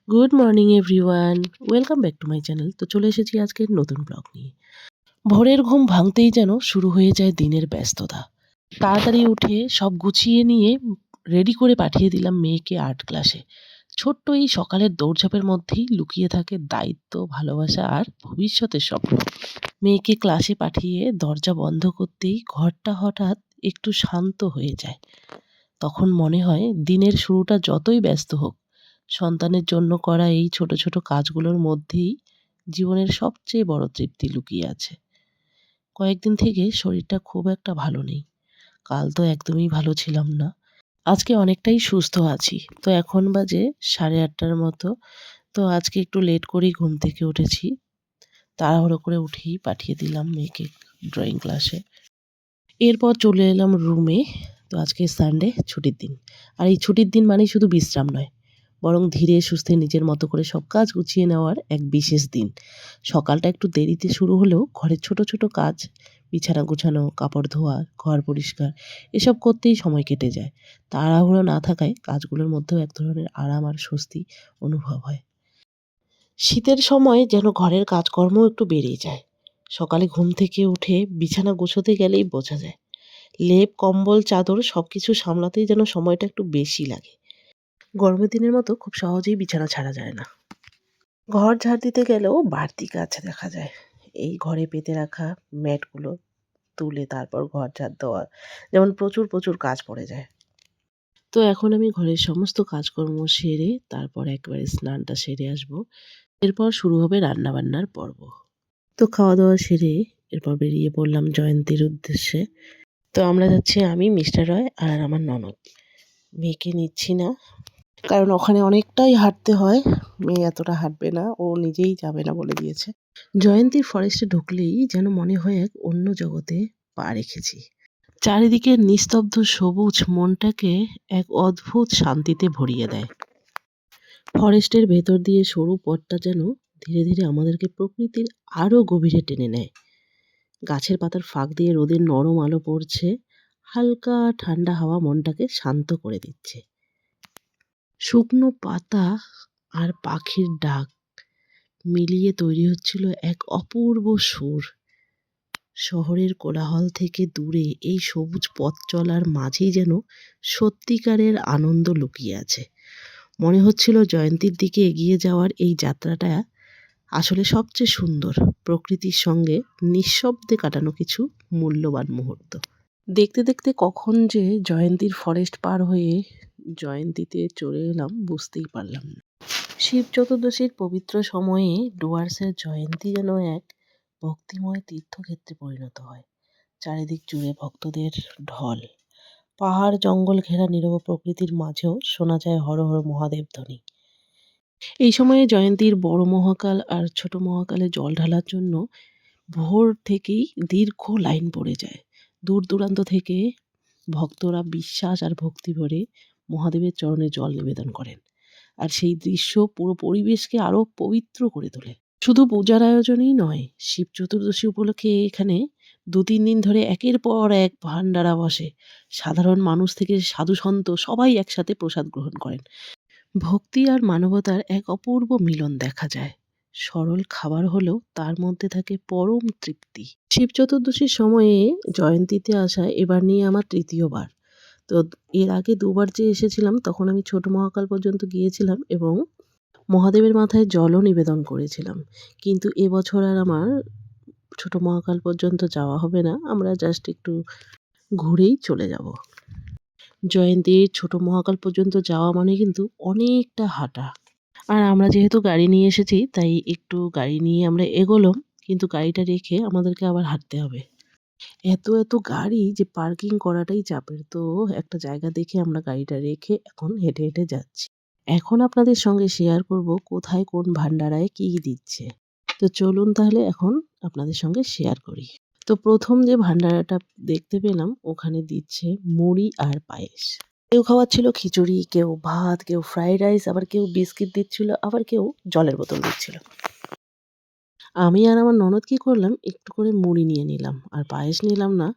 Good morning everyone, welcome back to my channel. তো চলে এসেছি আজকের নতুন ব্লগ নিয়ে। ভোরের ঘুম ভাঙতেই যেন শুরু হয়ে যায় দিনের ব্যস্ততা। তাড়াতাড়ি উঠে সব গুছিয়ে নিয়ে রেডি করে পাঠিয়ে দিলাম মেয়েকে আর্ট ক্লাসে। ছোট্ট এই সকালের দৌড়ঝাঁপের মধ্যেই লুকিয়ে থাকে দায়িত্ব, ভালোবাসা আর ভবিষ্যতের স্বপ্ন। মেয়েকে ক্লাসে পাঠিয়ে দরজা বন্ধ করতেই ঘরটা হঠাৎ একটু শান্ত হয়ে যায়। তখন মনে হয় দিনের শুরুটা যতই ব্যস্ত হোক, সন্তানের জন্য করা এই ছোট ছোট কাজগুলোর মধ্যেই জীবনের সবচেয়ে বড় তৃপ্তি লুকিয়ে আছে। কয়েকদিন থেকে শরীরটা খুব একটা ভালো নেই। কাল তো একদমই ভালো ছিলাম না। আজকে অনেকটাই সুস্থ আছি। তো এখন বাজে 8:30টার মতো। তো আজকে একটু লেট করেই ঘুম থেকে উঠেছি। তাড়াহুড়ো করে উঠেই পাঠিয়ে দিলাম মেয়েকে ড্রয়িং ক্লাসে। এরপর চলে এলাম রুমে। তো আজকে সানডে, ছুটির দিন। আর এই ছুটির দিন মানেই শুধু বিশ্রাম নয়, বরং ধীরে সুস্থে নিজের মতো করে সব কাজ গুছিয়ে নেওয়ার এক বিশেষ দিন। সকালটা একটু দেরিতে শুরু হলেও ঘরের ছোট ছোট কাজ, বিছানা গুছানো, কাপড় ধোয়া, ঘর পরিষ্কার, এসব করতেই সময় কেটে যায়। তাড়াহুড়ো না থাকায় কাজগুলোর মধ্যেও এক ধরনের আরাম আর স্বস্তি অনুভব হয়। শীতের সময় যেন ঘরের কাজকর্ম একটু বেড়ে যায়। সকালে ঘুম থেকে উঠে বিছানা গোছাতে গেলেই বোঝা যায় লেপ, কম্বল, চাদর সবকিছু সামলাতেই যেন সময়টা একটু বেশি লাগে। গরমের দিনের মতো খুব সহজেই বিছানা ছাড়া যায় না। ঘর ঝাড় দিতে গেলেও বাড়তি কাজ দেখা যায়। এই ঘরে পেতে রাখা ম্যাটগুলো তুলে তারপর ঘর ঝাড় দেওয়া, যেমন প্রচুর প্রচুর কাজ পড়ে যায়। তো এখন আমি ঘরের সমস্ত কাজকর্ম সেরে তারপর একবারে স্নানটা সেরে আসবো। এরপর শুরু হবে রান্নাবান্নার পর্ব। তো খাওয়া দাওয়া সেরে এরপর বেরিয়ে পড়লাম জয়ন্তীর উদ্দেশ্যে। তো আমরা যাচ্ছি আমি, মিস্টার রয় আর আমার ননদ। মেয়েকে নিচ্ছি না, কারণ ওখানে অনেকটাই হাঁটতে হয়। মেয়ে এতটা হাঁটবে না, ও নিজেই যাবে না বলে দিয়েছে। জয়ন্তীর ফরেস্টে ঢুকলেই যেন মনে হয় এক অন্য জগতে পা রেখেছি। চারিদিকের নিস্তব্ধ সবুজ মনটাকে এক অদ্ভুত শান্তিতে ভরিয়ে দেয়। ফরেস্টের ভেতর দিয়ে সরু পথটা যেন ধীরে ধীরে আমাদেরকে প্রকৃতির আরো গভীরে টেনে নেয়। গাছের পাতার ফাঁক দিয়ে রোদের নরম আলো পড়ছে, হালকা ঠান্ডা হাওয়া মনটাকে শান্ত করে দিচ্ছে। শুকনো পাতা আর পাখির ডাক মিলিয়ে তৈরি হচ্ছিল এক অপূর্ব সুর। শহরের কোলাহল থেকে দূরে এই সবুজ পথ চলার মাঝেই যেন সত্যিকারের আনন্দ লুকিয়ে আছে। মনে হচ্ছিল জয়ন্তীর দিকে এগিয়ে যাওয়ার এই যাত্রাটা আসলে সবচেয়ে সুন্দর, প্রকৃতির সঙ্গে নিঃশব্দে কাটানো কিছু মূল্যবান মুহূর্ত। দেখতে দেখতে কখন যে জয়ন্তীর ফরেস্ট পার হয়ে জয়ন্তীতে চলে এলাম বুঝতেই পারলাম না। শিব চতুর্দশীর পবিত্র সময়ে ডুয়ার্সের জয়ন্তী যেন এক ভক্তিময় তীর্থক্ষেত্রে পরিণত হয়। চারিদিক জুড়ে ভক্তদের ঢল। পাহাড় জঙ্গল ঘেরা নীরব প্রকৃতির মাঝেও শোনা যায় হর হর মহাদেব ধ্বনি। এই সময়ে জয়ন্তীর বড় মহাকাল আর ছোট মহাকালে জল ঢালার জন্য ভোর থেকেই দীর্ঘ লাইন পড়ে যায়। দূর দূরান্ত থেকে ভক্তরা বিশ্বাস আর ভক্তি ভরে মহাদেবের চরণে জল নিবেদন করেন। আর সেই দৃশ্য পুরো পরিবেশকে আরো পবিত্র করে তোলে। শুধু পূজার আয়োজনেই নয়, শিব চতুর্দশী উপলক্ষে এখানে 2-3 দিন ধরে একের পর এক ভান্ডারা বসে। সাধারণ মানুষ থেকে সাধু সন্ত সবাই একসাথে প্রসাদ গ্রহণ করেন। ভক্তি আর মানবতার এক অপূর্ব মিলন দেখা যায়। সরল খাবার হলেও তার মধ্যে থাকে পরম তৃপ্তি। শিব চতুর্দশীর সময়ে জয়ন্তীতে আসা এবার নিয়ে আমার 3য় বার। তো এর আগে 2 বার যে এসেছিলাম তখন আমি ছোট মহাকাল পর্যন্ত গিয়েছিলাম এবং মহাদেবের মাথায় জলও নিবেদন করেছিলাম। কিন্তু এবছর আর আমার ছোট মহাকাল পর্যন্ত যাওয়া হবে না। আমরা জাস্ট একটু ঘুরেই চলে যাব। জয়ন্তীর ছোট মহাকাল পর্যন্ত যাওয়া মানে কিন্তু অনেকটা হাঁটা। আর আমরা যেহেতু গাড়ি নিয়ে এসেছি তাই একটু গাড়ি নিয়ে আমরা এগোলাম, কিন্তু গাড়িটা রেখে আমাদেরকে আবার হাঁটতে হবে। এত গাড়ি যে পার্কিং করাটাই চাপের। তো একটা জায়গা দেখে আমরা গাড়িটা রেখে এখন হেঁটে হেঁটে যাচ্ছি। এখন আপনাদের সঙ্গে শেয়ার করব কোথায় কোন ভান্ডারায় কি দিচ্ছে। তো চলুন তাহলে এখন আপনাদের সঙ্গে শেয়ার করি। তো প্রথম যে ভান্ডারাটা দেখতে পেলাম ওখানে দিচ্ছে মুড়ি আর পায়েস। কেউ খাওয়াচ্ছিল খিচুড়ি, কেউ ভাত, কেউ ফ্রাইড রাইস, আবার কেউ বিস্কিট দিচ্ছিল, আবার কেউ জলের বোতল দিচ্ছিল। আমি আর আমার ননদ কি করলাম, একটু করে মুড়ি নিয়ে নিলাম আর পায়েস নিলাম না।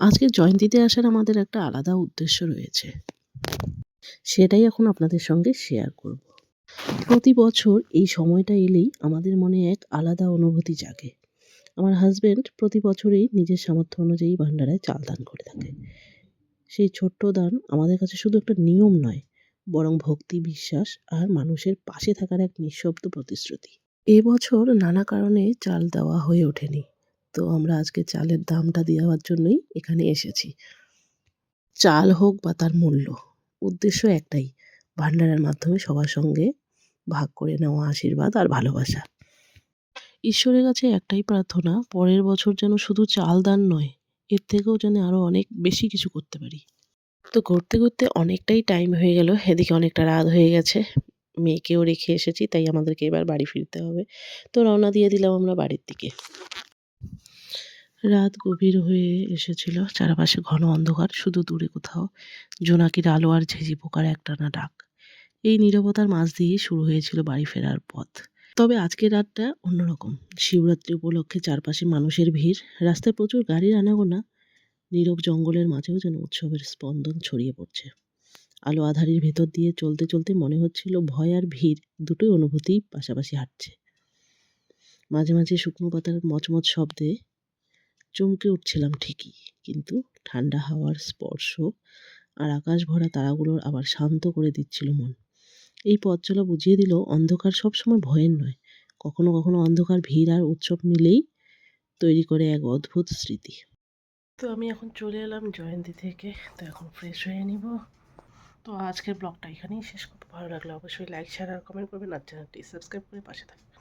আজকে জয়ন্তীতে আসার আমাদের একটা আলাদা উদ্দেশ্য রয়েছে, সেটাই এখন আপনাদের সঙ্গে শেয়ার করব। প্রতি বছর এই সময়টা এলেই আমাদের মনে এক আলাদা অনুভূতি জাগে। আমার হাসব্যান্ড প্রতি বছরই নিজের সামর্থ্য অনুযায়ী ভান্ডারায় চাল দান করে থাকে। সেই ছোট্ট দান আমাদের কাছে শুধু একটা নিয়ম নয়, বরং ভক্তি, বিশ্বাস আর মানুষের পাশে থাকার এক নিঃশব্দ প্রতিশ্রুতি। এবছর নানা কারণে চাল দেওয়া হয়ে ওঠেনি। তো আমরা আজকে চালের দামটা দেওয়ার জন্যই এখানে এসেছি। চাল হোক বা তার মূল্য, উদ্দেশ্য একটাই, ভান্ডারের মাধ্যমে সবার সঙ্গে ভাগ করে নেওয়া আশীর্বাদ আর ভালোবাসা। ঈশ্বরের কাছে একটাই প্রার্থনা, পরের বছর যেন শুধু চাল দান নয়, এর থেকেও যেন আরো অনেক বেশি কিছু করতে পারি। তো ঘুরতে, ঘুরতে অনেকটাই টাইম হয়ে গেল। এদিকে অনেকটা রাত হয়ে গেছে। মেয়েকেও রেখে এসেছি, তাই আমাদেরকে এবার বাড়ি ফিরতে হবে। তো রওনা দিয়ে দিলাম আমরা বাড়ির দিকে। রাত গভীর হয়ে এসেছিল। চারপাশে ঘন অন্ধকার, শুধু দূরে কোথাও জোনাকির আলো আর ঝিঁঝি পোকার একটানা ডাক। এই নীরবতার মাঝ দিয়েই শুরু হয়েছিল বাড়ি ফেরার পথ। তবে আজকের রাতটা অন্যরকম। শিবরাত্রি উপলক্ষে চারপাশে মানুষের ভিড়, রাস্তায় প্রচুর গাড়ির আনাগোনা, নীরব জঙ্গলের মাঝেও যেন উৎসবের স্পন্দন ছড়িয়ে পড়ছে। আলো আঁধারির ভেতর দিয়ে চলতে চলতে মনে হচ্ছিল ভয় আর ভিড় দুটোই অনুভূতিই পাশাপাশি হাঁটছে। মাঝে মাঝে শুকনো পাতার মচমচ শব্দে চমকে উঠছিলাম ঠিকই, কিন্তু ঠান্ডা হাওয়ার স্পর্শ আর আকাশ ভরা তারাগুলোর আবার শান্ত করে দিচ্ছিল মন। এই পথ চলা বুঝিয়ে দিল অন্ধকার সবসময় ভয়ের নয়, কখনো কখনো অন্ধকার, ভিড় আর উৎসব মিলেই তৈরি করে এক অদ্ভুত স্মৃতি। তো আমি এখন চলে এলাম জয়ন্তী থেকে। তো এখন ফ্রেশ হয়ে নিব। তো আজকের ব্লগটা এখানেই শেষ করবো। ভালো লাগলে অবশ্যই লাইক, শেয়ার আর কমেন্ট করবেন আর চ্যানেলটি সাবস্ক্রাইব করে পাশে থাকবেন।